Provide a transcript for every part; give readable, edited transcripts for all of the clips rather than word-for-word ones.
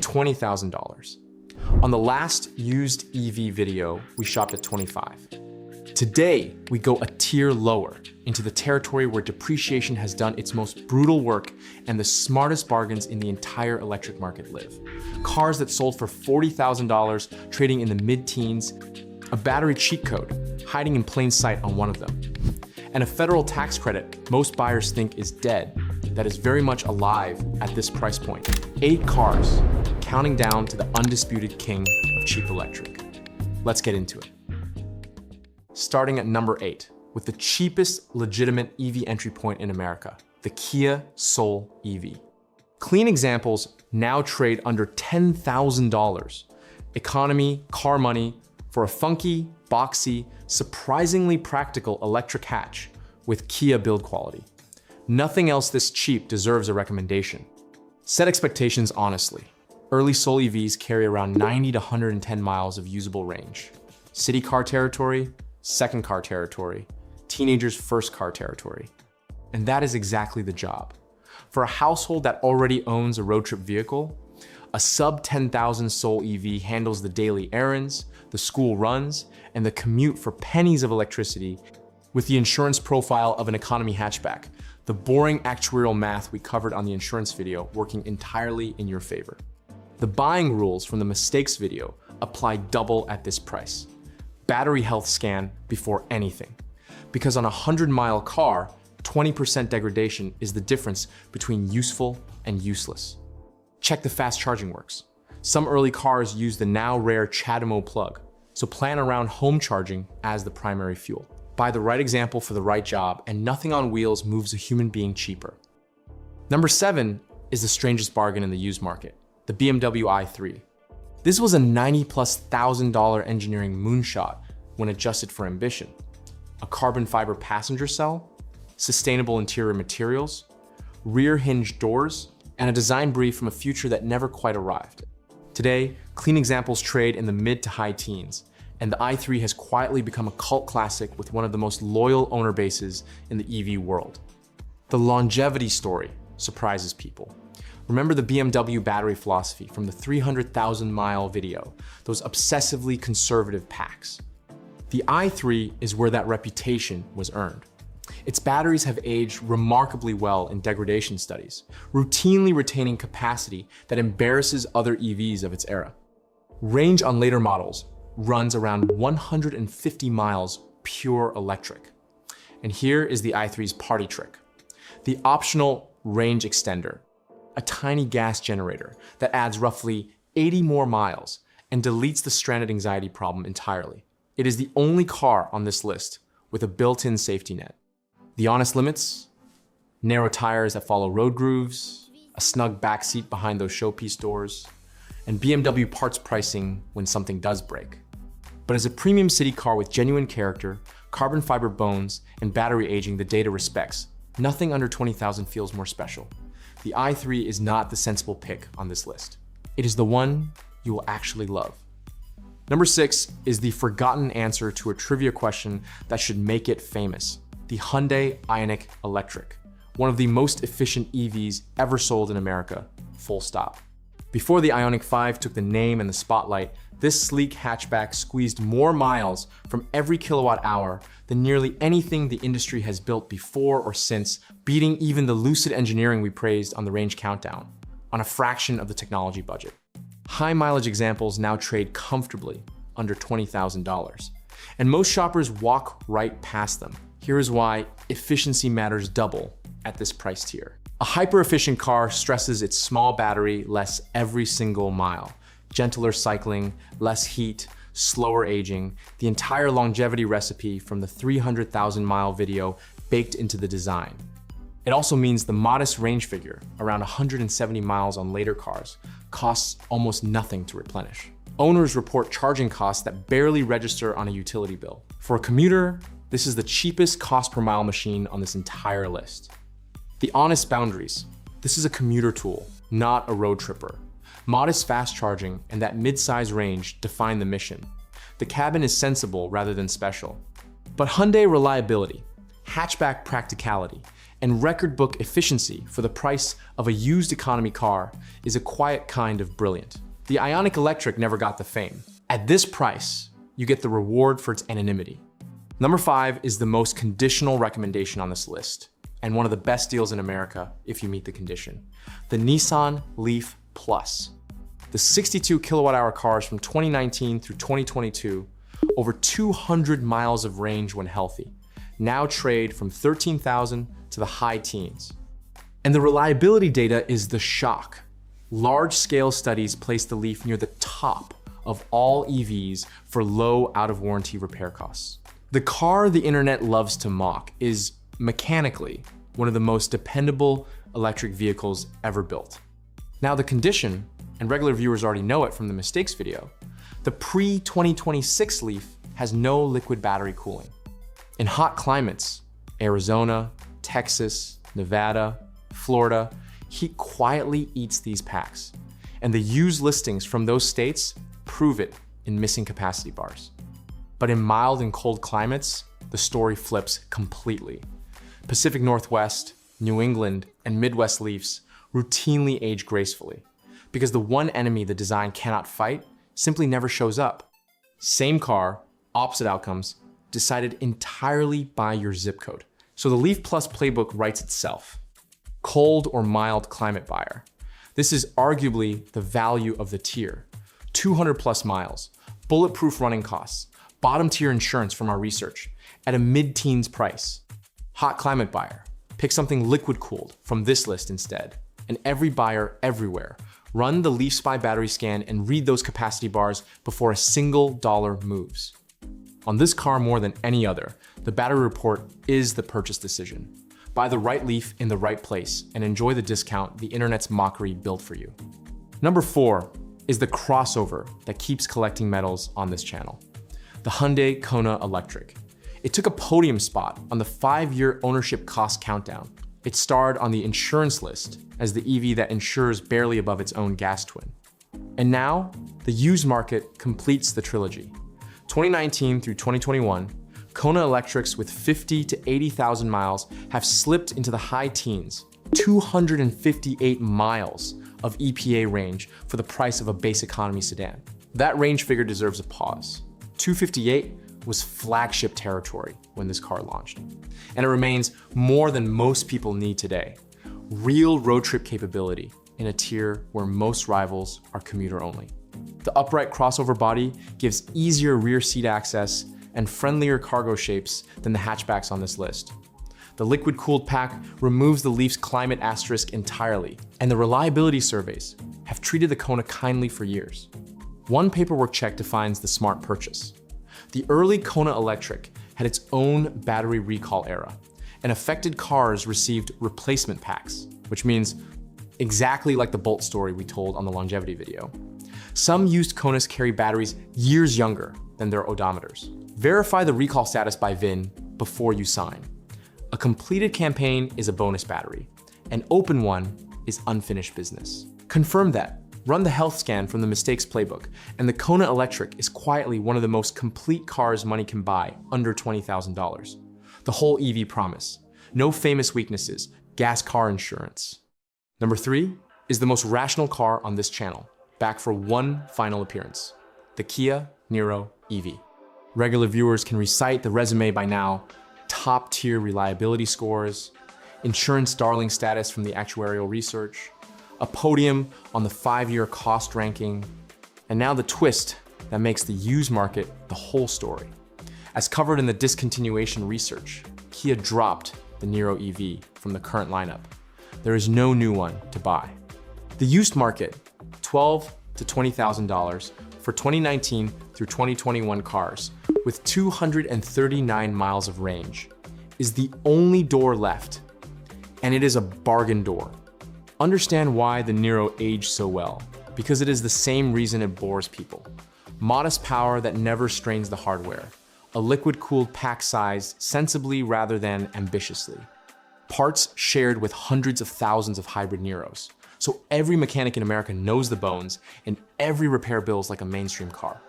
$20,000. On the last used EV video, we shopped at $25,000. Today, we go a tier lower into the territory where depreciation has done its most brutal work and the smartest bargains in the entire electric market live. Cars that sold for $40,000, trading in the mid-teens, a battery cheat code hiding in plain sight on one of them, and a federal tax credit most buyers think is dead that is very much alive at this price point. 8 cars, counting down to the undisputed king of cheap electric. Let's get into it. Starting at number 8, with the cheapest legitimate EV entry point in America, the Kia Soul EV. Clean examples now trade under $10,000. Economy, car money, for a funky, boxy, surprisingly practical electric hatch with Kia build quality. Nothing else this cheap deserves a recommendation. Set expectations honestly. Early Soul EVs carry around 90 to 110 miles of usable range. City car territory, second car territory, teenagers' first car territory. And that is exactly the job. For a household that already owns a road trip vehicle, a sub $10,000 Soul EV handles the daily errands, the school runs, and the commute for pennies of electricity with the insurance profile of an economy hatchback. The boring actuarial math we covered on the insurance video working entirely in your favor. The buying rules from the mistakes video apply double at this price. Battery health scan before anything. Because on a 100-mile car, 20% degradation is the difference between useful and useless. Check the fast charging works. Some early cars use the now rare CHAdeMO plug, so plan around home charging as the primary fuel. Buy the right example for the right job, and nothing on wheels moves a human being cheaper. Number 7 is the strangest bargain in the used market, the BMW i3. This was a $90,000+ engineering moonshot when adjusted for ambition. A carbon fiber passenger cell, sustainable interior materials, rear hinge doors, and a design brief from a future that never quite arrived. Today, clean examples trade in the mid to high teens, and the i3 has quietly become a cult classic with one of the most loyal owner bases in the EV world. The longevity story surprises people. Remember the BMW battery philosophy from the 300,000-mile video, those obsessively conservative packs. The i3 is where that reputation was earned. Its batteries have aged remarkably well in degradation studies, routinely retaining capacity that embarrasses other EVs of its era. Range on later models runs around 150 miles pure electric. And here is the i3's party trick. The optional range extender, a tiny gas generator that adds roughly 80 more miles and deletes the stranded anxiety problem entirely. It is the only car on this list with a built-in safety net. The honest limits: narrow tires that follow road grooves, a snug back seat behind those showpiece doors, and BMW parts pricing when something does break. But as a premium city car with genuine character, carbon fiber bones, and battery aging the data respects, nothing under $20,000 feels more special. The i3 is not the sensible pick on this list. It is the one you will actually love. Number 6 is the forgotten answer to a trivia question that should make it famous. The Hyundai Ioniq Electric, one of the most efficient EVs ever sold in America, full stop. Before the Ioniq 5 took the name and the spotlight, this sleek hatchback squeezed more miles from every kilowatt hour than nearly anything the industry has built before or since, beating even the lucid engineering we praised on the range countdown, on a fraction of the technology budget. High mileage examples now trade comfortably under $20,000, and most shoppers walk right past them. Here is why efficiency matters double at this price tier. A hyper-efficient car stresses its small battery less every single mile. Gentler cycling, less heat, slower aging, the entire longevity recipe from the 300,000-mile video baked into the design. It also means the modest range figure, around 170 miles on later cars, costs almost nothing to replenish. Owners report charging costs that barely register on a utility bill. For a commuter, this is the cheapest cost per mile machine on this entire list. The honest boundaries. This is a commuter tool, not a road tripper. Modest fast charging and that mid-size range define the mission. The cabin is sensible rather than special. But Hyundai reliability, hatchback practicality, and record book efficiency for the price of a used economy car is a quiet kind of brilliant. The Ioniq Electric never got the fame. At this price, you get the reward for its anonymity. Number 5 is the most conditional recommendation on this list, and one of the best deals in America if you meet the condition. The Nissan Leaf Plus. The 62 kilowatt-hour cars from 2019 through 2022, over 200 miles of range when healthy, now trade from 13,000 to the high teens. And the reliability data is the shock. Large-scale studies place the Leaf near the top of all EVs for low out-of-warranty repair costs. The car the internet loves to mock is mechanically one of the most dependable electric vehicles ever built. Now the condition, and regular viewers already know it from the mistakes video, the pre-2026 Leaf has no liquid battery cooling. In hot climates, Arizona, Texas, Nevada, Florida, heat quietly eats these packs, and the used listings from those states prove it in missing capacity bars. But in mild and cold climates, the story flips completely. Pacific Northwest, New England, and Midwest Leafs routinely age gracefully, because the one enemy the design cannot fight simply never shows up. Same car, opposite outcomes, decided entirely by your zip code. So the Leaf Plus playbook writes itself. Cold or mild climate buyer. This is arguably the value of the tier. 200 plus miles, bulletproof running costs, bottom tier insurance from our research, at a mid-teens price. Hot climate buyer. Pick something liquid cooled from this list instead. And every buyer everywhere. Run the Leaf Spy battery scan and read those capacity bars before a single dollar moves. On this car more than any other, the battery report is the purchase decision. Buy the right Leaf in the right place and enjoy the discount the internet's mockery built for you. Number 4 is the crossover that keeps collecting medals on this channel. The Hyundai Kona Electric. It took a podium spot on the 5-year ownership cost countdown. It starred on the insurance list as the EV that insures barely above its own gas twin. And now, the used market completes the trilogy. 2019 through 2021, Kona Electrics with 50 to 80,000 miles have slipped into the high teens, 258 miles of EPA range for the price of a base economy sedan. That range figure deserves a pause. 258 was flagship territory when this car launched, and it remains more than most people need today. Real road trip capability in a tier where most rivals are commuter only. The upright crossover body gives easier rear seat access and friendlier cargo shapes than the hatchbacks on this list. The liquid-cooled pack removes the Leaf's climate asterisk entirely, and the reliability surveys have treated the Kona kindly for years. One paperwork check defines the smart purchase. The early Kona Electric had its own battery recall era, and affected cars received replacement packs, which means exactly like the Bolt story we told on the longevity video. Some used Konas carry batteries years younger than their odometers. Verify the recall status by VIN before you sign. A completed campaign is a bonus battery. An open one is unfinished business. Confirm that. Run the health scan from the mistakes playbook, and the Kona Electric is quietly one of the most complete cars money can buy under $20,000. The whole EV promise. No famous weaknesses, gas car insurance. Number 3 is the most rational car on this channel, back for one final appearance, the Kia Niro EV. Regular viewers can recite the resume by now: top tier reliability scores, insurance darling status from the actuarial research, a podium on the 5-year cost ranking, and now the twist that makes the used market the whole story. As covered in the discontinuation research, Kia dropped the Niro EV from the current lineup. There is no new one to buy. The used market, $12,000 to $20,000 for 2019 through 2021 cars with 239 miles of range, is the only door left, and it is a bargain door. Understand why the Niro aged so well, because it is the same reason it bores people. Modest power that never strains the hardware. A liquid-cooled pack size sensibly rather than ambitiously. Parts shared with hundreds of thousands of hybrid Niros, so every mechanic in America knows the bones and every repair bill is like a mainstream car.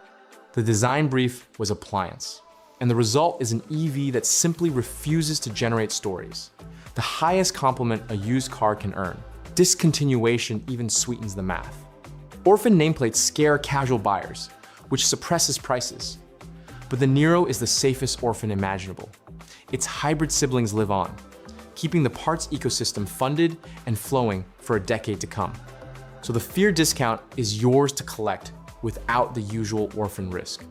The design brief was appliance. And the result is an EV that simply refuses to generate stories. The highest compliment a used car can earn. Discontinuation even sweetens the math. Orphan nameplates scare casual buyers, which suppresses prices. But the Niro is the safest orphan imaginable. Its hybrid siblings live on, keeping the parts ecosystem funded and flowing for a decade to come. So the fear discount is yours to collect without the usual orphan risk.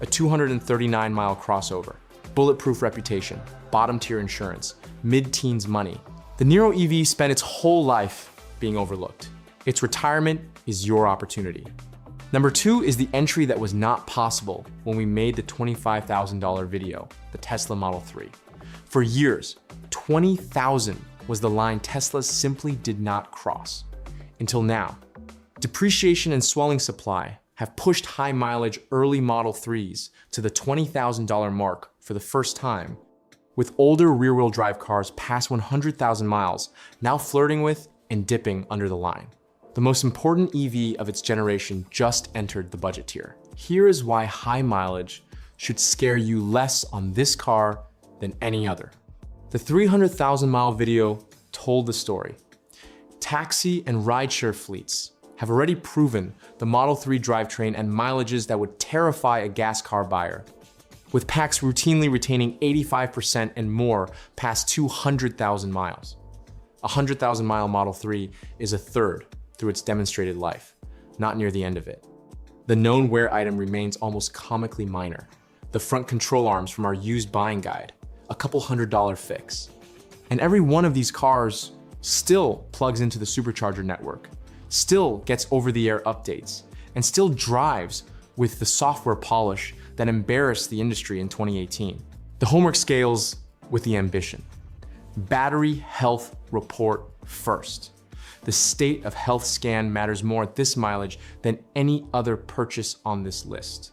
A 239-mile crossover, bulletproof reputation, bottom-tier insurance, mid-teens money. The Niro EV spent its whole life being overlooked. Its retirement is your opportunity. Number 2 is the entry that was not possible when we made the $25,000 video, the Tesla Model 3. For years, 20,000 was the line Tesla simply did not cross. Until now. Depreciation and swelling supply have pushed high-mileage early Model 3s to the $20,000 mark for the first time, with older rear-wheel drive cars past 100,000 miles now flirting with and dipping under the line. The most important EV of its generation just entered the budget tier. Here is why high mileage should scare you less on this car than any other. The 300,000-mile video told the story. Taxi and rideshare fleets have already proven the Model 3 drivetrain and mileages that would terrify a gas car buyer, with packs routinely retaining 85% and more past 200,000 miles. A 100,000-mile Model 3 is a third through its demonstrated life, not near the end of it. The known wear item remains almost comically minor. The front control arms from our used buying guide, a couple $100 fix. And every one of these cars still plugs into the supercharger network, still gets over-the-air updates, and still drives with the software polish that embarrassed the industry in 2018. The homework scales with the ambition. Battery health report first. The state of health scan matters more at this mileage than any other purchase on this list.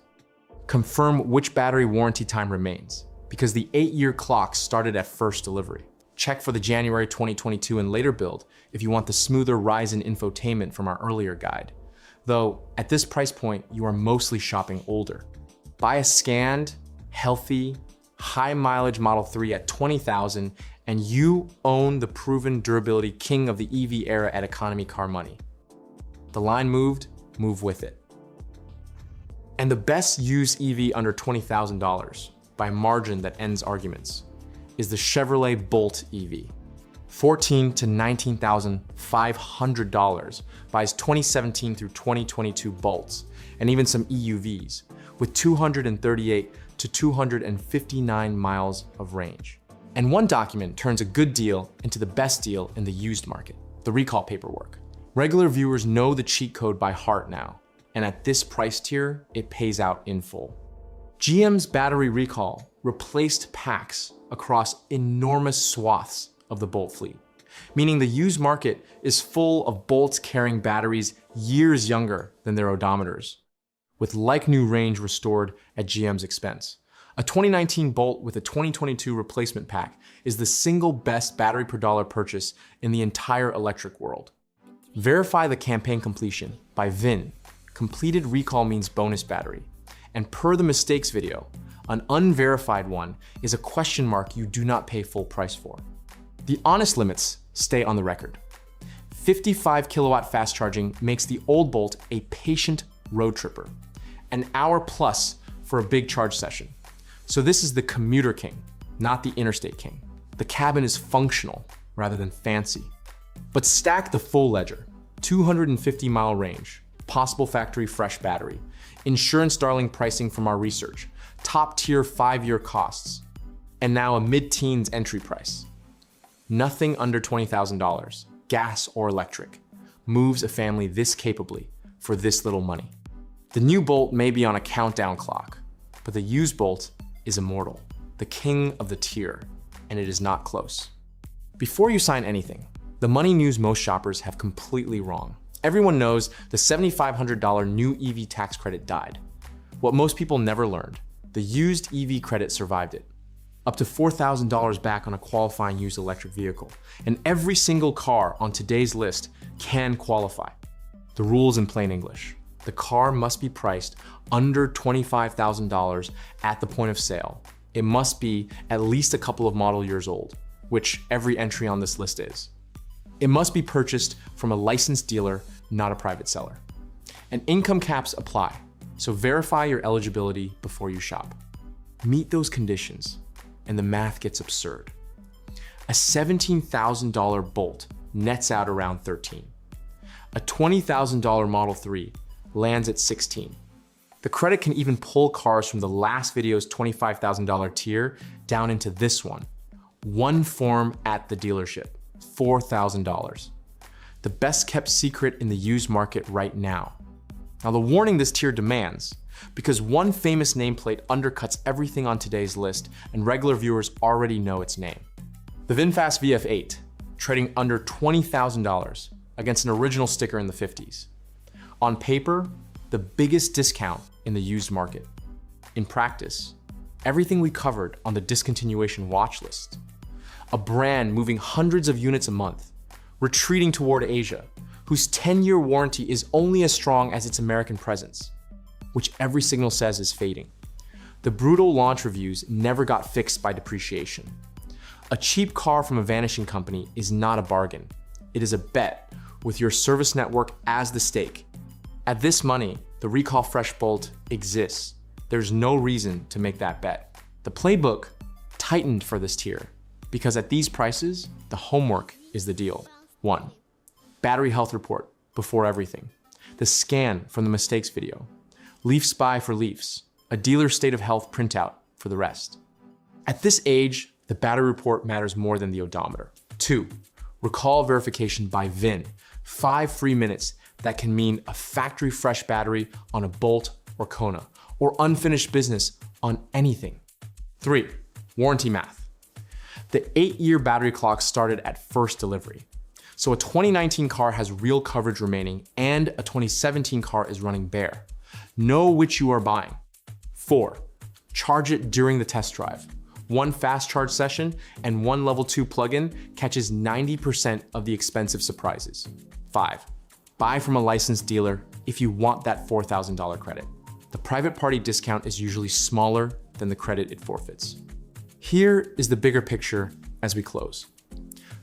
Confirm which battery warranty time remains, because the 8-year clock started at first delivery. Check for the January 2022 and later build if you want the smoother Ryzen infotainment from our earlier guide. Though, at this price point, you are mostly shopping older. Buy a scanned, healthy, high-mileage Model 3 at $20,000 and you own the proven durability king of the EV era at economy car money. The line moved, move with it. And the best used EV under $20,000, by a margin that ends arguments, is the Chevrolet Bolt EV. $14,000 to $19,500 buys 2017 through 2022 Bolts, and even some EUVs, with 238 to 259 miles of range. And one document turns a good deal into the best deal in the used market, the recall paperwork. Regular viewers know the cheat code by heart now, and at this price tier, it pays out in full. GM's battery recall replaced packs across enormous swaths of the Bolt fleet, meaning the used market is full of Bolts carrying batteries years younger than their odometers, with like-new range restored at GM's expense. A 2019 Bolt with a 2022 replacement pack is the single best battery per dollar purchase in the entire electric world. Verify the campaign completion by VIN. Completed recall means bonus battery. And per the mistakes video, an unverified one is a question mark you do not pay full price for. The honest limits stay on the record. 55 kilowatt fast charging makes the old Bolt a patient road tripper. An hour plus for a big charge session. So this is the commuter king, not the interstate king. The cabin is functional rather than fancy. But stack the full ledger. 250-mile range, possible factory fresh battery, insurance darling pricing from our research, top tier 5-year costs, and now a mid-teens entry price. Nothing under $20,000, gas or electric, moves a family this capably for this little money. The new Bolt may be on a countdown clock, but the used Bolt is immortal, the king of the tier, and it is not close. Before you sign anything, the money news most shoppers have completely wrong. Everyone knows the $7,500 new EV tax credit died. What most people never learned, the used EV credit survived it. Up to $4,000 back on a qualifying used electric vehicle, and every single car on today's list can qualify. The rules in plain English. The car must be priced under $25,000 at the point of sale. It must be at least a couple of model years old, which every entry on this list is. It must be purchased from a licensed dealer, not a private seller. And income caps apply, so verify your eligibility before you shop. Meet those conditions, and the math gets absurd. A $17,000 Bolt nets out around 13. A $20,000 Model 3 lands at 16. The credit can even pull cars from the last video's $25,000 tier down into this one. One form at the dealership, $4,000. The best kept secret in the used market right now. Now the warning this tier demands, because one famous nameplate undercuts everything on today's list and regular viewers already know its name. The Vinfast VF8, trading under $20,000 against an original sticker in the 50s. On paper, the biggest discount in the used market. In practice, everything we covered on the discontinuation watch list. A brand moving hundreds of units a month, retreating toward Asia, whose 10-year warranty is only as strong as its American presence, which every signal says is fading. The brutal launch reviews never got fixed by depreciation. A cheap car from a vanishing company is not a bargain. It is a bet with your service network as the stake. At this money, the Recall Fresh Bolt exists. There's no reason to make that bet. The playbook tightened for this tier because at these prices, the homework is the deal. 1. Battery health report before everything. The scan from the mistakes video. Leaf spy for leafs. A dealer state of health printout for the rest. At this age, the battery report matters more than the odometer. 2. Recall verification by VIN. 5 free minutes that can mean a factory fresh battery on a Bolt or Kona, or unfinished business on anything. 3. Warranty math. The 8-year battery clock started at first delivery. So a 2019 car has real coverage remaining and a 2017 car is running bare. Know which you are buying. 4. Charge it during the test drive. One fast charge session and one level 2 plug-in catches 90% of the expensive surprises. 5. Buy from a licensed dealer if you want that $4,000 credit. The private party discount is usually smaller than the credit it forfeits. Here is the bigger picture as we close.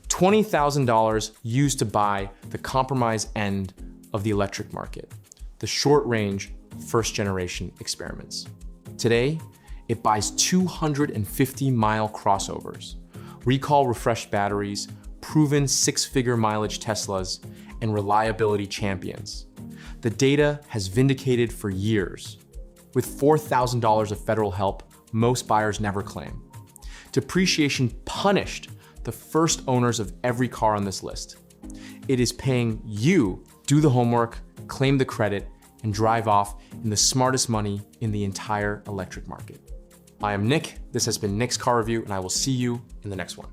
$20,000 used to buy the compromise end of the electric market, the short-range, first-generation experiments. Today, it buys 250-mile crossovers, recall refreshed batteries, proven 6-figure mileage Teslas, and reliability champions. The data has vindicated for years. With $4,000 of federal help, most buyers never claim. Depreciation punished the first owners of every car on this list. It is paying you do the homework, claim the credit, and drive off in the smartest money in the entire electric market. I am Nick, this has been Nick's Car Review, and I will see you in the next one.